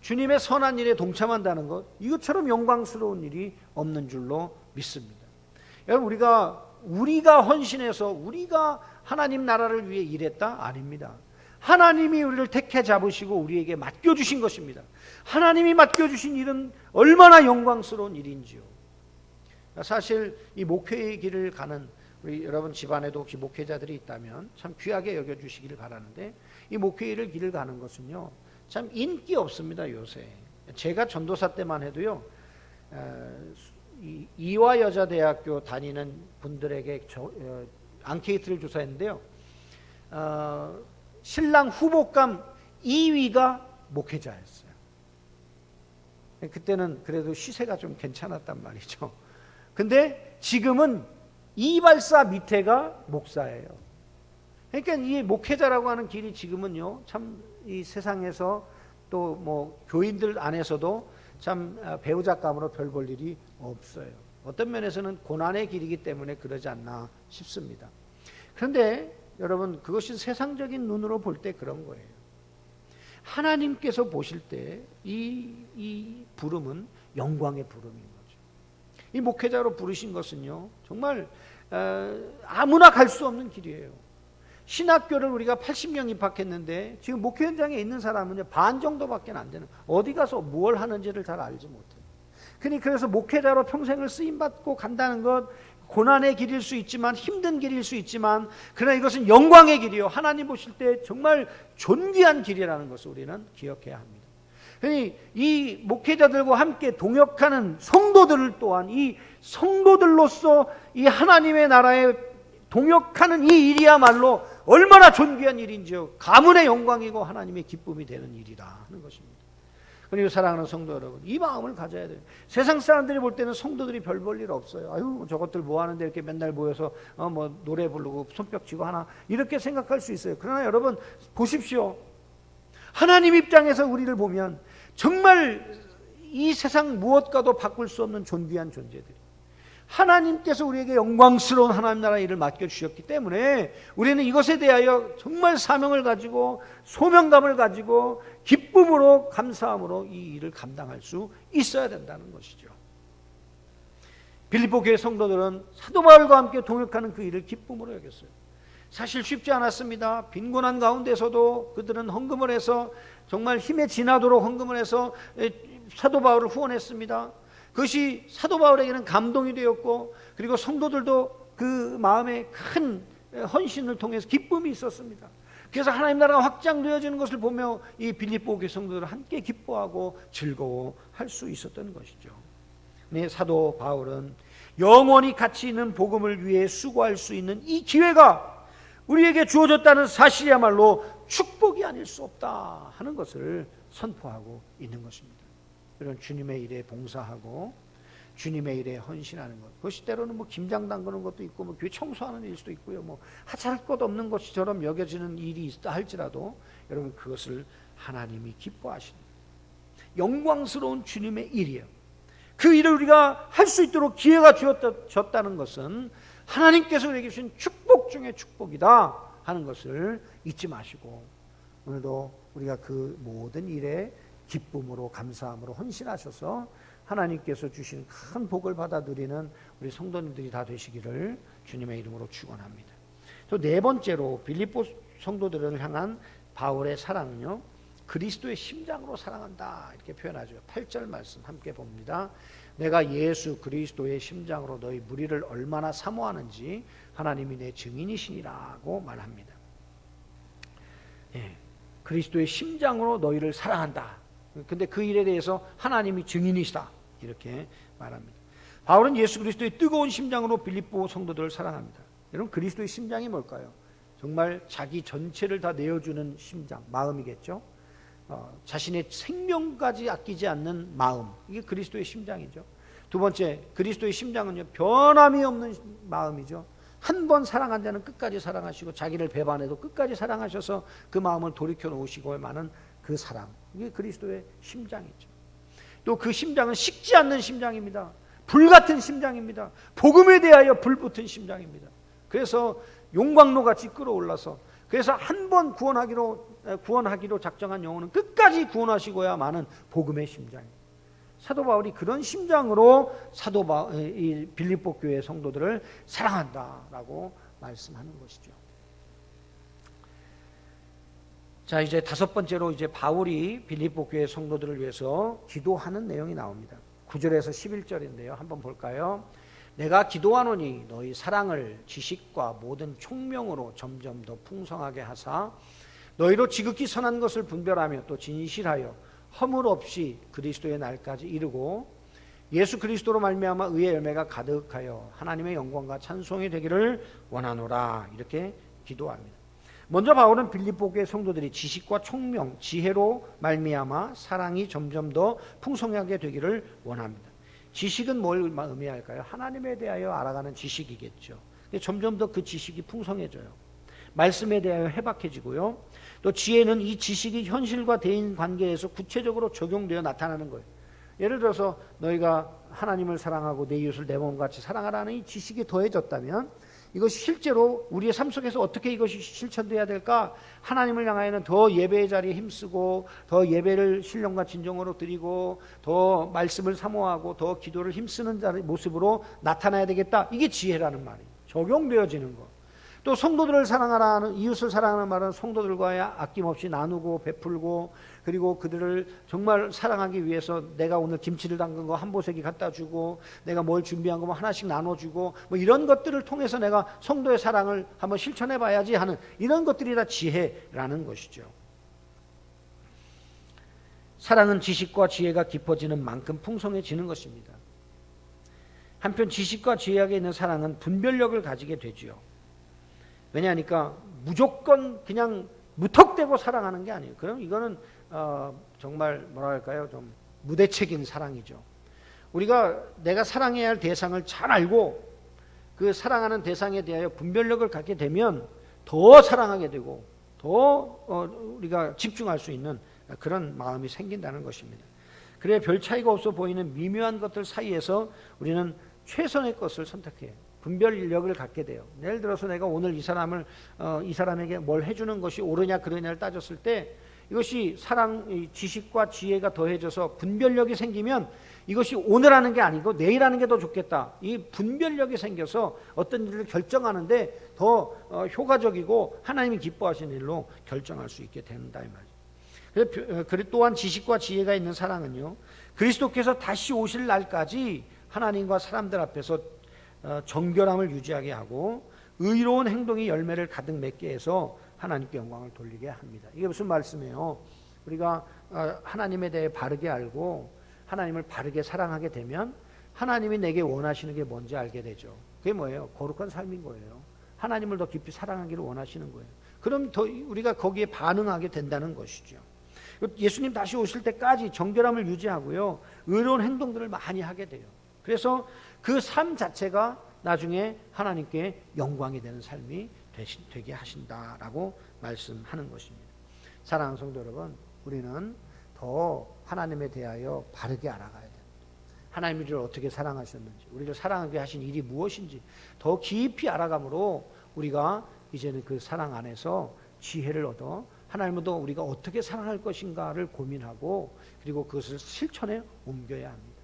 주님의 선한 일에 동참한다는 것, 이것처럼 영광스러운 일이 없는 줄로 믿습니다. 여러분, 우리가 헌신해서 우리가 하나님 나라를 위해 일했다? 아닙니다. 하나님이 우리를 택해 잡으시고 우리에게 맡겨주신 것입니다. 하나님이 맡겨주신 일은 얼마나 영광스러운 일인지요. 사실 이 목회의 길을 가는 우리 여러분 집안에도 혹시 목회자들이 있다면 참 귀하게 여겨주시기를 바라는데, 이 목회의 길을 가는 것은요 참 인기 없습니다. 요새 제가 전도사 때만 해도요, 이화여자대학교 다니는 분들에게 앙케이트를 조사했는데요, 신랑 후보감 2위가 목회자였어요. 그때는 그래도 시세가 좀 괜찮았단 말이죠. 근데 지금은 이발사 밑에가 목사예요. 그러니까 이 목회자라고 하는 길이 지금은요 참 이 세상에서 또 뭐 교인들 안에서도 참 배우자감으로 별 볼 일이 없어요. 어떤 면에서는 고난의 길이기 때문에 그러지 않나 싶습니다. 그런데 여러분, 그것이 세상적인 눈으로 볼 때 그런 거예요. 하나님께서 보실 때 이 부름은 영광의 부름인 거죠. 이 목회자로 부르신 것은요 정말 아무나 갈 수 없는 길이에요. 신학교를 우리가 80명 입학했는데 지금 목회 현장에 있는 사람은 반 정도밖에 안 되는, 어디 가서 뭘 하는지를 잘 알지 못해요. 그래서 목회자로 평생을 쓰임받고 간다는 것, 고난의 길일 수 있지만, 힘든 길일 수 있지만, 그러나 이것은 영광의 길이요, 하나님 보실 때 정말 존귀한 길이라는 것을 우리는 기억해야 합니다. 이 목회자들과 함께 동역하는 성도들 또한 이 성도들로서 이 하나님의 나라에 동역하는 이 일이야말로 얼마나 존귀한 일인지요, 가문의 영광이고 하나님의 기쁨이 되는 일이다 하는 것입니다. 그리고 사랑하는 성도 여러분, 이 마음을 가져야 돼요. 세상 사람들이 볼 때는 성도들이 별 볼 일 없어요. 아유, 저것들 뭐 하는데 이렇게 맨날 모여서 뭐 노래 부르고 손뼉 치고 하나, 이렇게 생각할 수 있어요. 그러나 여러분 보십시오. 하나님 입장에서 우리를 보면 정말 이 세상 무엇과도 바꿀 수 없는 존귀한 존재들, 하나님께서 우리에게 영광스러운 하나님 나라의 일을 맡겨주셨기 때문에 우리는 이것에 대하여 정말 사명을 가지고 소명감을 가지고 기쁨으로 감사함으로 이 일을 감당할 수 있어야 된다는 것이죠. 빌립보 교회 성도들은 사도 바울과 함께 동역하는 그 일을 기쁨으로 여겼어요. 사실 쉽지 않았습니다. 빈곤한 가운데서도 그들은 헌금을 해서, 정말 힘에 지나도록 헌금을 해서 사도 바울을 후원했습니다. 그것이 사도 바울에게는 감동이 되었고, 그리고 성도들도 그 마음에 큰 헌신을 통해서 기쁨이 있었습니다. 그래서 하나님 나라가 확장되어지는 것을 보며 이 빌립보 교회 성도들은 함께 기뻐하고 즐거워할 수 있었던 것이죠. 네, 사도 바울은 영원히 가치 있는 복음을 위해 수고할 수 있는 이 기회가 우리에게 주어졌다는 사실이야말로 축복이 아닐 수 없다 하는 것을 선포하고 있는 것입니다. 이런 주님의 일에 봉사하고 주님의 일에 헌신하는 것, 그것이 때로는 뭐 김장 담그는 것도 있고 뭐 교회 청소하는 일일 수도 있고요, 뭐 하찮을 것 없는 것처럼 여겨지는 일이 있다 할지라도 여러분 그것을 하나님이 기뻐하시는 영광스러운 주님의 일이에요. 그 일을 우리가 할 수 있도록 기회가 주어졌다는 것은 하나님께서 우리에게 주신 축복 중에 축복이다 하는 것을 잊지 마시고, 오늘도 우리가 그 모든 일에 기쁨으로 감사함으로 헌신하셔서 하나님께서 주신 큰 복을 받아 누리는 우리 성도님들이 다 되시기를 주님의 이름으로 축원합니다. 또 네 번째로 빌립보 성도들을 향한 바울의 사랑은요, 그리스도의 심장으로 사랑한다 이렇게 표현하죠. 8절 말씀 함께 봅니다. 내가 예수 그리스도의 심장으로 너희 무리를 얼마나 사모하는지 하나님이 내 증인이시니라고 말합니다. 그리스도의 심장으로 너희를 사랑한다. 근데 그 일에 대해서 하나님이 증인이시다 이렇게 말합니다. 바울은 예수 그리스도의 뜨거운 심장으로 빌립보 성도들을 사랑합니다. 여러분, 그리스도의 심장이 뭘까요? 정말 자기 전체를 다 내어주는 심장, 마음이겠죠. 자신의 생명까지 아끼지 않는 마음, 이게 그리스도의 심장이죠. 두 번째, 그리스도의 심장은요, 변함이 없는 마음이죠. 한 번 사랑한 자는 끝까지 사랑하시고 자기를 배반해도 끝까지 사랑하셔서 그 마음을 돌이켜 놓으시고 많은 그 사랑, 이게 그리스도의 심장이죠. 또 그 심장은 식지 않는 심장입니다. 불같은 심장입니다. 복음에 대하여 불붙은 심장입니다. 그래서 용광로 같이 끌어올라서, 그래서 한 번 구원하기로 작정한 영혼은 끝까지 구원하시고야 마는 복음의 심장입니다. 사도 바울이 그런 심장으로 이 빌립보 교회 성도들을 사랑한다라고 말씀하는 것이죠. 자, 이제 다섯 번째로 이제 바울이 빌립보 교회 성도들을 위해서 기도하는 내용이 나옵니다. 9절에서 11절인데요. 한번 볼까요? 내가 기도하노니 너희 사랑을 지식과 모든 총명으로 점점 더 풍성하게 하사 너희로 지극히 선한 것을 분별하며 또 진실하여 허물 없이 그리스도의 날까지 이르고 예수 그리스도로 말미암아 의의 열매가 가득하여 하나님의 영광과 찬송이 되기를 원하노라. 이렇게 기도합니다. 먼저 바울은 빌립보 교회 성도들이 지식과 총명, 지혜로 말미암아 사랑이 점점 더 풍성하게 되기를 원합니다. 지식은 뭘 의미할까요? 하나님에 대하여 알아가는 지식이겠죠. 점점 더 그 지식이 풍성해져요. 말씀에 대하여 해박해지고요. 또 지혜는 이 지식이 현실과 대인 관계에서 구체적으로 적용되어 나타나는 거예요. 예를 들어서 너희가 하나님을 사랑하고 내 이웃을 내 몸같이 사랑하라는 이 지식이 더해졌다면 이것이 실제로 우리의 삶 속에서 어떻게 이것이 실천돼야 될까? 하나님을 향하여는 더 예배의 자리에 힘쓰고 더 예배를 신령과 진정으로 드리고 더 말씀을 사모하고 더 기도를 힘쓰는 모습으로 나타나야 되겠다. 이게 지혜라는 말이에요. 적용되어지는 거. 또 성도들을 사랑하라는, 이웃을 사랑하는 말은 성도들과 아낌없이 나누고 베풀고 그리고 그들을 정말 사랑하기 위해서 내가 오늘 김치를 담근 거 한 보세기 갖다 주고 내가 뭘 준비한 거 뭐 하나씩 나눠주고 뭐 이런 것들을 통해서 내가 성도의 사랑을 한번 실천해 봐야지 하는 이런 것들이 다 지혜라는 것이죠. 사랑은 지식과 지혜가 깊어지는 만큼 풍성해지는 것입니다. 한편 지식과 지혜에 있는 사랑은 분별력을 가지게 되지요. 왜냐하니까 무조건 그냥 무턱대고 사랑하는 게 아니에요. 그럼 이거는 정말 뭐랄까요, 좀 무대책인 사랑이죠. 우리가 내가 사랑해야 할 대상을 잘 알고 그 사랑하는 대상에 대하여 분별력을 갖게 되면 더 사랑하게 되고 더 우리가 집중할 수 있는 그런 마음이 생긴다는 것입니다. 그래야 별 차이가 없어 보이는 미묘한 것들 사이에서 우리는 최선의 것을 선택해요. 분별력을 갖게 돼요. 예를 들어서 내가 오늘 이 사람에게 뭘 해주는 것이 옳으냐 그르냐를 따졌을 때 이것이 지식과 지혜가 더해져서 분별력이 생기면 이것이 오늘 하는 게 아니고 내일 하는 게 더 좋겠다. 이 분별력이 생겨서 어떤 일을 결정하는데 더 효과적이고 하나님이 기뻐하시는 일로 결정할 수 있게 된다 이 말이죠. 그리고 또한 지식과 지혜가 있는 사랑은요, 그리스도께서 다시 오실 날까지 하나님과 사람들 앞에서 정결함을 유지하게 하고 의로운 행동이 열매를 가득 맺게 해서 하나님께 영광을 돌리게 합니다. 이게 무슨 말씀이에요? 우리가 하나님에 대해 바르게 알고 하나님을 바르게 사랑하게 되면 하나님이 내게 원하시는 게 뭔지 알게 되죠. 그게 뭐예요? 거룩한 삶인 거예요. 하나님을 더 깊이 사랑하기를 원하시는 거예요. 그럼 더 우리가 거기에 반응하게 된다는 것이죠. 예수님 다시 오실 때까지 정결함을 유지하고요, 의로운 행동들을 많이 하게 돼요. 그래서 그 삶 자체가 나중에 하나님께 영광이 되는 삶이 되게 하신다라고 말씀하는 것입니다. 사랑하는 성도 여러분, 우리는 더 하나님에 대하여 바르게 알아가야 됩니다. 하나님이 우리를 어떻게 사랑하셨는지, 우리를 사랑하게 하신 일이 무엇인지 더 깊이 알아감으로 우리가 이제는 그 사랑 안에서 지혜를 얻어 하나님을 더 우리가 어떻게 사랑할 것인가를 고민하고 그리고 그것을 실천에 옮겨야 합니다.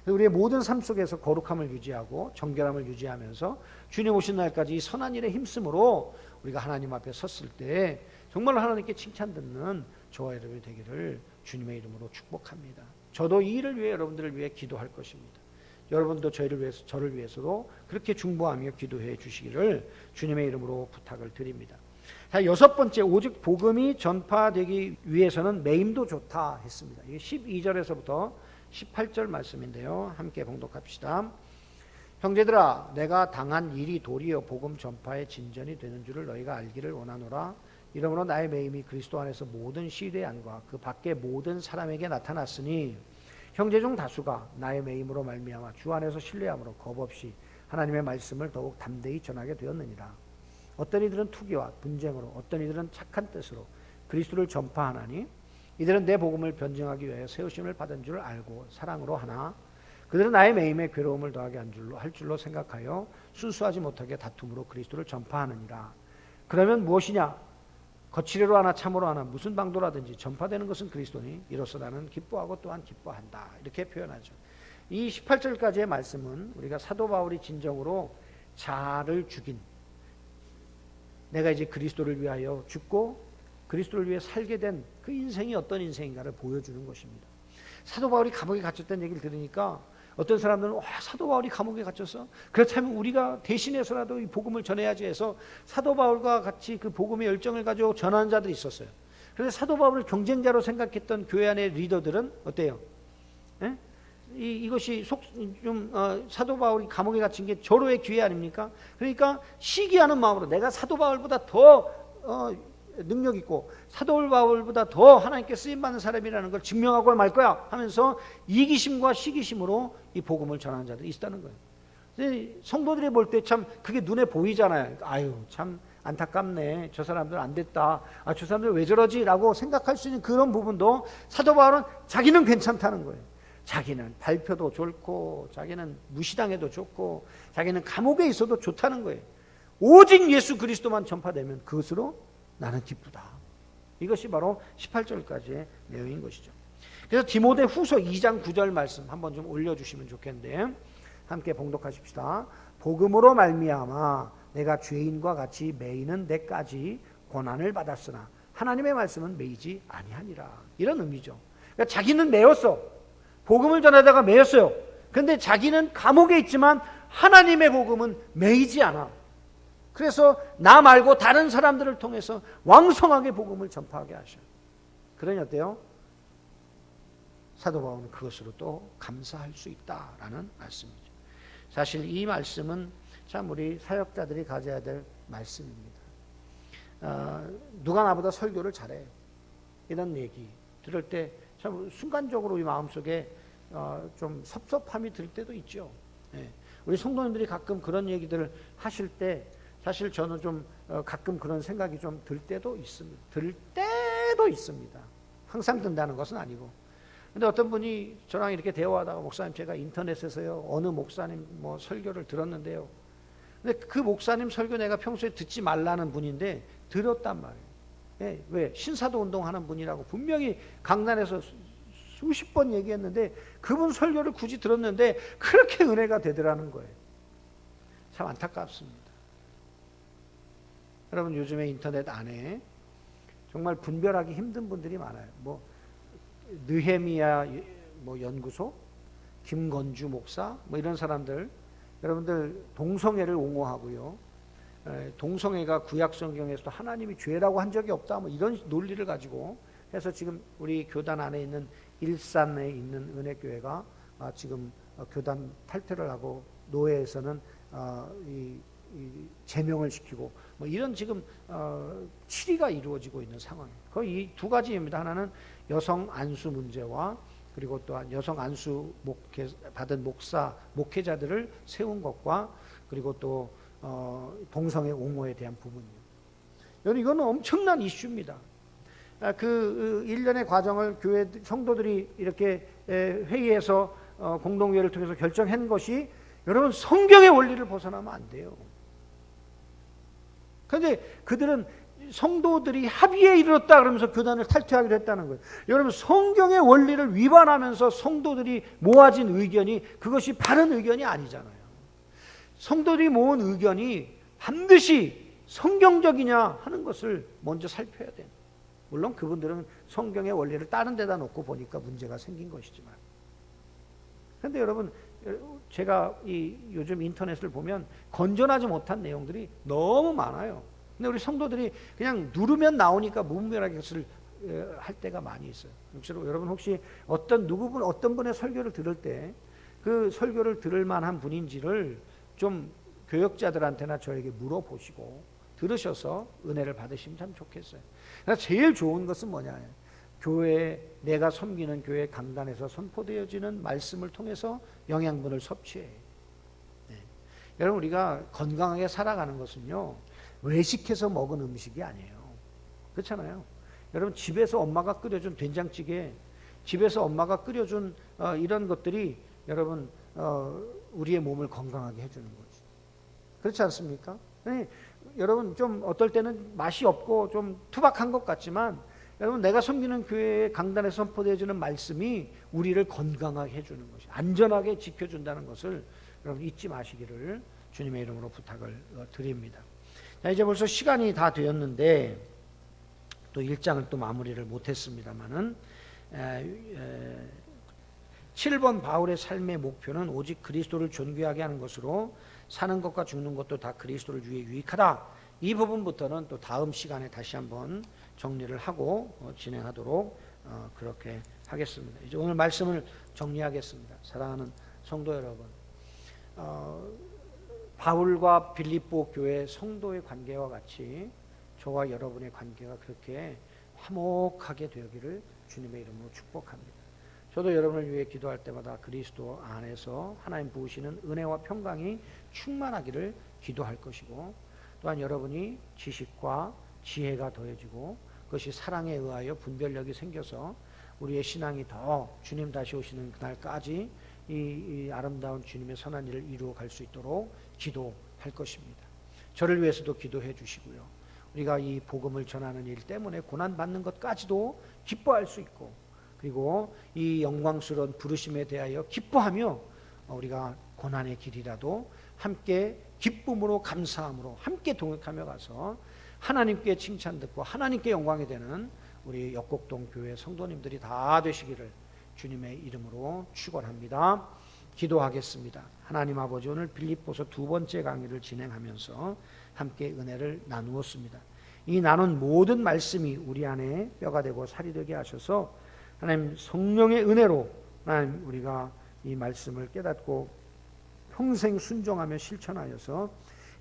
우리의 모든 삶 속에서 거룩함을 유지하고 정결함을 유지하면서 주님 오신 날까지 이 선한 일에 힘쓰므로 우리가 하나님 앞에 섰을 때 정말 하나님께 칭찬 듣는 저와 여러분이 되기를 주님의 이름으로 축복합니다. 저도 이 일을 위해 여러분들을 위해 기도할 것입니다. 여러분도 저를 위해서도 그렇게 중보하며 기도해 주시기를 주님의 이름으로 부탁을 드립니다. 자, 여섯 번째, 오직 복음이 전파되기 위해서는 매임도 좋다 했습니다. 이게 12절에서부터 18절 말씀인데요. 함께 봉독합시다. 형제들아, 내가 당한 일이 도리어 복음 전파의 진전이 되는 줄을 너희가 알기를 원하노라. 이러므로 나의 매임이 그리스도 안에서 모든 시대안과 그 밖의 모든 사람에게 나타났으니 형제 중 다수가 나의 매임으로 말미암아 주 안에서 신뢰함으로 겁없이 하나님의 말씀을 더욱 담대히 전하게 되었느니라. 어떤 이들은 투기와 분쟁으로, 어떤 이들은 착한 뜻으로 그리스도를 전파하나니 이들은 내 복음을 변증하기 위하여 세우심을 받은 줄 알고 사랑으로 하나 그들은 나의 매임에 괴로움을 더하게 할 줄로 생각하여 순수하지 못하게 다툼으로 그리스도를 전파하느니라. 그러면 무엇이냐? 거칠애로 하나 참으로 하나 무슨 방도라든지 전파되는 것은 그리스도니 이로써 나는 기뻐하고 또한 기뻐한다. 이렇게 표현하죠. 이 18절까지의 말씀은 우리가 사도 바울이 진정으로 자아를 죽인, 내가 이제 그리스도를 위하여 죽고 그리스도를 위해 살게 된 그 인생이 어떤 인생인가를 보여주는 것입니다. 사도 바울이 감옥에 갇혔다는 얘기를 들으니까 어떤 사람들은 사도 바울이 감옥에 갇혔어? 그렇다면 우리가 대신해서라도 이 복음을 전해야지 해서 사도 바울과 같이 그 복음의 열정을 가지고 전하는 자들이 있었어요. 그래서 사도 바울을 경쟁자로 생각했던 교회 안의 리더들은 어때요? 에? 이것이 사도 바울이 감옥에 갇힌 게 절호의 기회 아닙니까? 그러니까 시기하는 마음으로 내가 사도 바울보다 더 능력 있고 사도 바울보다 더 하나님께 쓰임받는 사람이라는 걸 증명하고 말 거야 하면서 이기심과 시기심으로 이 복음을 전하는 자들이 있다는 거예요. 성도들이 볼 때 참 그게 눈에 보이잖아요. 아유 참 안타깝네. 저 사람들 안 됐다. 저 사람들 왜 저러지? 라고 생각할 수 있는 그런 부분도 사도 바울은 자기는 괜찮다는 거예요. 자기는 발표도 좋고 자기는 무시당해도 좋고 자기는 감옥에 있어도 좋다는 거예요. 오직 예수 그리스도만 전파되면 그것으로 나는 기쁘다. 이것이 바로 18절까지의 내용인 것이죠. 그래서 디모데 후서 2장 9절 말씀 한번 좀 올려주시면 좋겠는데 함께 봉독하십시다. 복음으로 말미암아 내가 죄인과 같이 매이는 데까지 고난을 받았으나 하나님의 말씀은 매이지 아니하니라. 이런 의미죠. 그러니까 자기는 매였어. 복음을 전하다가 매였어요. 그런데 자기는 감옥에 있지만 하나님의 복음은 매이지 않아. 그래서 나 말고 다른 사람들을 통해서 왕성하게 복음을 전파하게 하셔요. 그러니 어때요? 사도 바울은 그것으로 또 감사할 수 있다라는 말씀이죠. 사실 이 말씀은 참 우리 사역자들이 가져야 될 말씀입니다. 누가 나보다 설교를 잘해? 이런 얘기 들을 때 참 순간적으로 이 마음속에 좀 섭섭함이 들 때도 있죠. 우리 성도님들이 가끔 그런 얘기들을 하실 때 사실 저는 좀 가끔 그런 생각이 좀 들 때도 있습니다. 항상 든다는 것은 아니고. 근데 어떤 분이 저랑 이렇게 대화하다가 목사님 제가 인터넷에서요 어느 목사님 뭐 설교를 들었는데요. 근데 그 목사님 설교 내가 평소에 듣지 말라는 분인데 들었단 말이에요. 왜? 신사도 운동하는 분이라고 분명히 강단에서 수십 번 얘기했는데 그분 설교를 굳이 들었는데 그렇게 은혜가 되더라는 거예요. 참 안타깝습니다. 여러분 요즘에 인터넷 안에 정말 분별하기 힘든 분들이 많아요. 뭐 느헤미야 뭐 연구소, 김건주 목사 뭐 이런 사람들 여러분들 동성애를 옹호하고요. 동성애가 구약 성경에서도 하나님이 죄라고 한 적이 없다 뭐 이런 논리를 가지고 해서 지금 우리 교단 안에 있는 일산에 있는 은혜교회가 지금 교단 탈퇴를 하고 노예에서는 이 제명을 시키고 뭐 이런 지금 치리가 이루어지고 있는 상황이에요. 거의 이 두 가지입니다. 하나는 여성 안수 문제와 그리고 또한 여성 안수 받은 목회자들을 세운 것과 그리고 또 동성애 옹호에 대한 부분이에요. 여러분 이거는 엄청난 이슈입니다. 그 일련의 과정을 교회 성도들이 이렇게 회의해서 공동회의를 통해서 결정한 것이 여러분 성경의 원리를 벗어나면 안 돼요. 그런데 그들은 성도들이 합의에 이르렀다 그러면서 교단을 탈퇴하기로 했다는 거예요. 여러분 성경의 원리를 위반하면서 성도들이 모아진 의견이 그것이 바른 의견이 아니잖아요. 성도들이 모은 의견이 반드시 성경적이냐 하는 것을 먼저 살펴야 돼요. 물론 그분들은 성경의 원리를 다른 데다 놓고 보니까 문제가 생긴 것이지만 그런데 여러분 제가 이 요즘 인터넷을 보면 건전하지 못한 내용들이 너무 많아요. 근데 우리 성도들이 그냥 누르면 나오니까 무분별하게 그것을 할 때가 많이 있어요. 여러분 혹시 어떤 분의 설교를 들을 때 그 설교를 들을 만한 분인지를 좀 교역자들한테나 저에게 물어보시고 들으셔서 은혜를 받으시면 참 좋겠어요. 그러니까 제일 좋은 것은 뭐냐? 교회, 내가 섬기는 교회 강단에서 선포되어지는 말씀을 통해서 영양분을 섭취해요. 네. 여러분, 우리가 건강하게 살아가는 것은요, 외식해서 먹은 음식이 아니에요. 그렇잖아요. 여러분, 집에서 엄마가 끓여준 된장찌개, 집에서 엄마가 끓여준 이런 것들이 여러분 우리의 몸을 건강하게 해주는 거죠. 그렇지 않습니까? 네. 여러분, 좀 어떨 때는 맛이 없고 좀 투박한 것 같지만 여러분, 내가 섬기는 교회의 강단에 선포되어지는 말씀이 우리를 건강하게 해주는 것이, 안전하게 지켜준다는 것을 여러분 잊지 마시기를 주님의 이름으로 부탁을 드립니다. 자, 이제 벌써 시간이 다 되었는데 또 1장을 또 마무리를 못했습니다만은 7번 바울의 삶의 목표는 오직 그리스도를 존귀하게 하는 것으로 사는 것과 죽는 것도 다 그리스도를 위해 유익하다. 이 부분부터는 또 다음 시간에 다시 한번 정리를 하고 진행하도록 그렇게 하겠습니다. 이제 오늘 말씀을 정리하겠습니다. 사랑하는 성도 여러분, 바울과 빌립보 교회 성도의 관계와 같이 저와 여러분의 관계가 그렇게 화목하게 되기를 주님의 이름으로 축복합니다. 저도 여러분을 위해 기도할 때마다 그리스도 안에서 하나님 부으시는 은혜와 평강이 충만하기를 기도할 것이고, 또한 여러분이 지식과 지혜가 더해지고 그것이 사랑에 의하여 분별력이 생겨서 우리의 신앙이 더 주님 다시 오시는 그날까지 이 아름다운 주님의 선한 일을 이루어 갈 수 있도록 기도할 것입니다. 저를 위해서도 기도해 주시고요. 우리가 이 복음을 전하는 일 때문에 고난받는 것까지도 기뻐할 수 있고, 그리고 이 영광스러운 부르심에 대하여 기뻐하며 우리가 고난의 길이라도 함께 기쁨으로 감사함으로 함께 동역하며 가서 하나님께 칭찬 듣고 하나님께 영광이 되는 우리 역곡동 교회 성도님들이 다 되시기를 주님의 이름으로 축원합니다. 기도하겠습니다. 하나님 아버지, 오늘 빌립보서 2번째 강의를 진행하면서 함께 은혜를 나누었습니다. 이 나눈 모든 말씀이 우리 안에 뼈가 되고 살이 되게 하셔서 하나님 성령의 은혜로 하나님 우리가 이 말씀을 깨닫고 평생 순종하며 실천하여서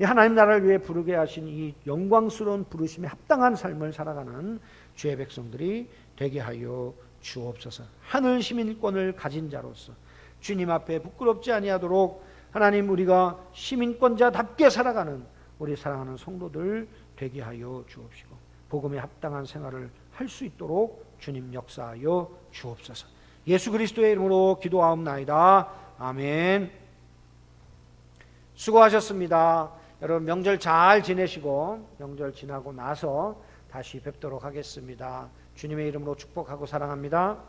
이 하나님 나라를 위해 부르게 하신 이 영광스러운 부르심에 합당한 삶을 살아가는 주의 백성들이 되게 하여 주옵소서. 하늘 시민권을 가진 자로서 주님 앞에 부끄럽지 아니하도록 하나님 우리가 시민권자답게 살아가는 우리 사랑하는 성도들 되게 하여 주옵시고, 복음에 합당한 생활을 할 수 있도록 주님 역사하여 주옵소서. 예수 그리스도의 이름으로 기도하옵나이다. 아멘. 수고하셨습니다. 여러분, 명절 잘 지내시고 명절 지나고 나서 다시 뵙도록 하겠습니다. 주님의 이름으로 축복하고 사랑합니다.